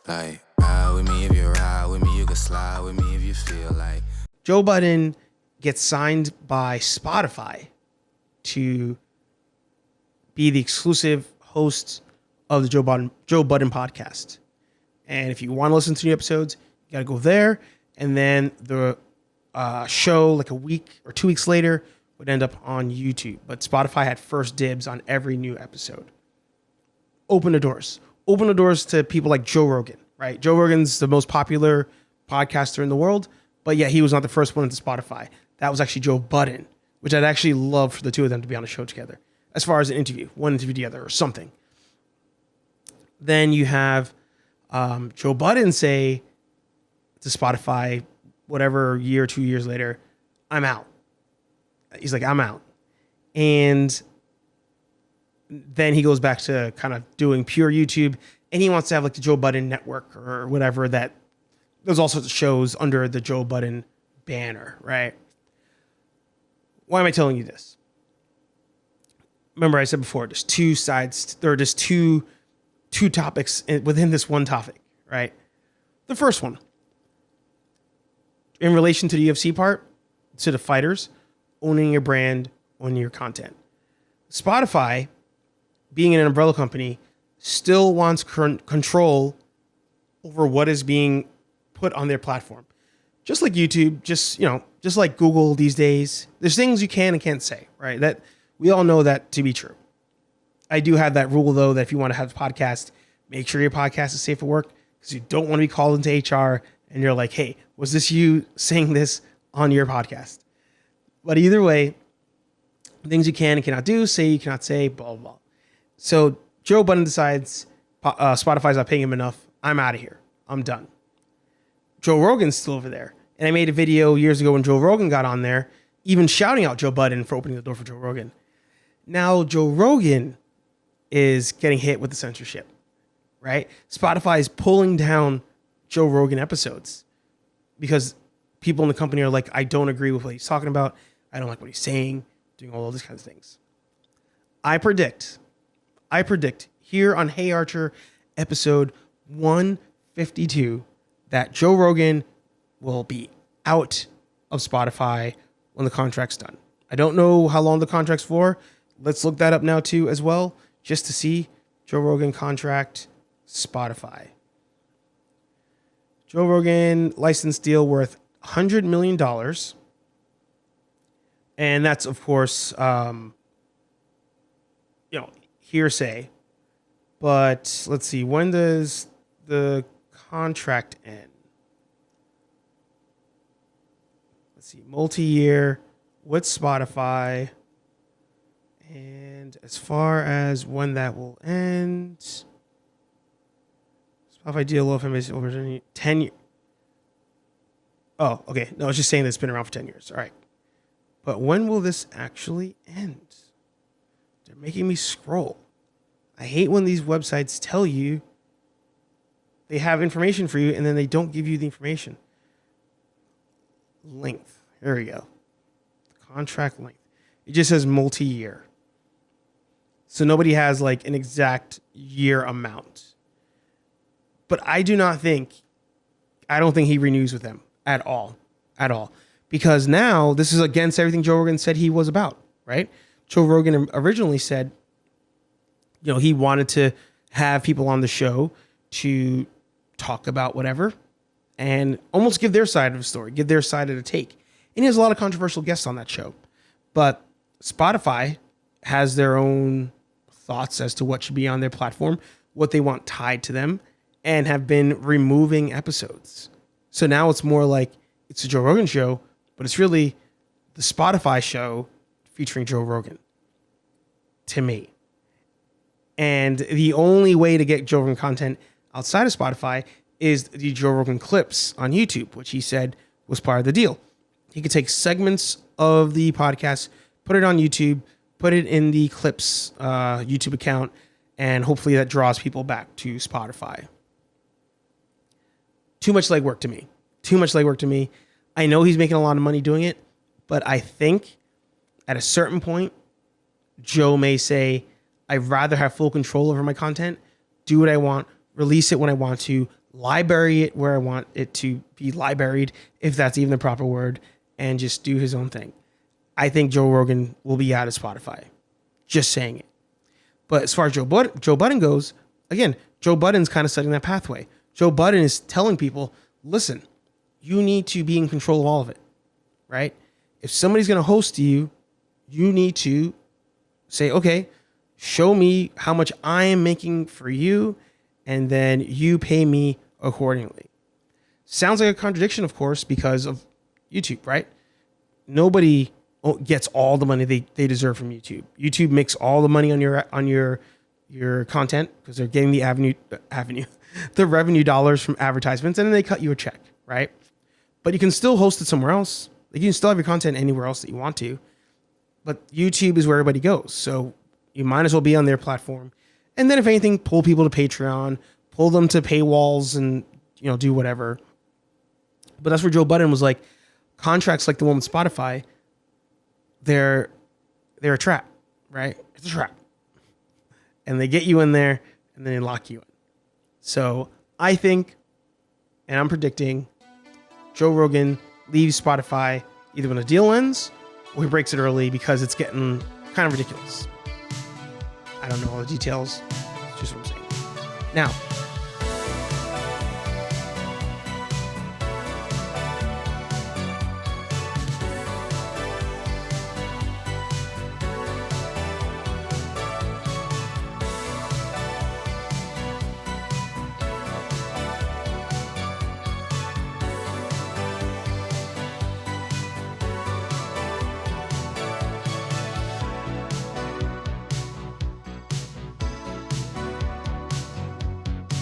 Like, ride with me if you ride with me, you can slide with me if you feel like. Joe Budden gets signed by Spotify to be the exclusive host of the Joe Budden podcast. And if you want to listen to new episodes, you got to go there. And then the show, like a week or 2 weeks later, would end up on YouTube. But Spotify had first dibs on every new episode. Open the doors. Open the doors to people like Joe Rogan, right? Joe Rogan's the most popular podcaster in the world, but yeah, he was not the first one into Spotify. That was actually Joe Budden, which I'd actually love for the two of them to be on a show together, as far as an interview, one interview together or something. Then you have Joe Budden say to Spotify, whatever year, 2 years later, I'm out. He's like, I'm out. And then he goes back to kind of doing pure YouTube, and he wants to have like the Joe Budden Network or whatever that there's all sorts of shows under the Joe Budden banner, right? Why am I telling you this? Remember I said before, there's two sides, or just two topics within this one topic, right? The first one, in relation to the UFC part, to the fighters, owning your brand, owning your content. Spotify, being an umbrella company, still wants control over what is being put on their platform. Just like YouTube, just like Google these days, there's things you can and can't say, right? That we all know that to be true. I do have that rule though, that if you want to have a podcast, make sure your podcast is safe for work, because you don't want to be called into HR and you're like, hey, was this you saying this on your podcast? But either way, things you can and cannot do, say you cannot say, blah, blah, blah. So Joe Budden decides Spotify's not paying him enough. I'm out of here. I'm done. Joe Rogan's still over there. And I made a video years ago when Joe Rogan got on there, even shouting out Joe Budden for opening the door for Joe Rogan. Now Joe Rogan is getting hit with the censorship, right? Spotify is pulling down Joe Rogan episodes because people in the company are like, I don't agree with what he's talking about. I don't like what he's saying, doing all these kinds of things. I predict here on HeyArcher episode 152 that Joe Rogan will be out of Spotify when the contract's done. I don't know how long the contract's for. Let's look that up now too as well, just to see Joe Rogan contract Spotify. Joe Rogan license deal worth $100 million. And that's, of course, hearsay. But let's see, when does the contract end? Let's see, multi-year with Spotify. And as far as when that will end, Spotify deal over 10 years. Oh, okay. No, I was just saying that it's been around for 10 years. All right. But when will this actually end? They're making me scroll. I hate when these websites tell you they have information for you and then they don't give you the information. Length. There we go. Contract length. It just says multi-year. So nobody has like an exact year amount. But I don't think he renews with them at all. At all. Because now this is against everything Joe Rogan said he was about, right? Joe Rogan originally said, he wanted to have people on the show to talk about whatever and almost give their side of the story, give their side of the take. And he has a lot of controversial guests on that show. But Spotify has their own thoughts as to what should be on their platform, what they want tied to them, and have been removing episodes. So now it's more like it's a Joe Rogan show, but it's really the Spotify show featuring Joe Rogan, to me. And the only way to get Joe Rogan content outside of Spotify is the Joe Rogan clips on YouTube, which he said was part of the deal. He could take segments of the podcast, put it on YouTube, put it in the clips YouTube account, and hopefully that draws people back to Spotify. Too much legwork to me. Too much legwork to me. I know he's making a lot of money doing it, but I think at a certain point, Joe may say, I'd rather have full control over my content, do what I want, release it when I want to, library it where I want it to be libraried, if that's even the proper word, and just do his own thing. I think Joe Rogan will be out of Spotify. Just saying it. But as far as Joe Budden goes, again, Joe Budden's kind of setting that pathway. Joe Budden is telling people, listen, you need to be in control of all of it, right? If somebody's going to host you, you need to say, okay, show me how much I am making for you, and then you pay me accordingly. Sounds like a contradiction, of course, because of YouTube, right? Nobody gets all the money they deserve from YouTube. YouTube makes all the money on your content because they're getting the revenue dollars from advertisements, and then they cut you a check, right? But you can still host it somewhere else. Like, you can still have your content anywhere else that you want to, but YouTube is where everybody goes. So you might as well be on their platform. And then if anything, pull people to Patreon, pull them to paywalls, and, you know, do whatever. But that's where Joe Budden was like, contracts like the one with Spotify, they're a trap, right? It's a trap. And they get you in there and then they lock you in. So I think, and I'm predicting, Joe Rogan leaves Spotify either when the deal ends or he breaks it early because it's getting kind of ridiculous. I don't know all the details. It's just what I'm saying. Now,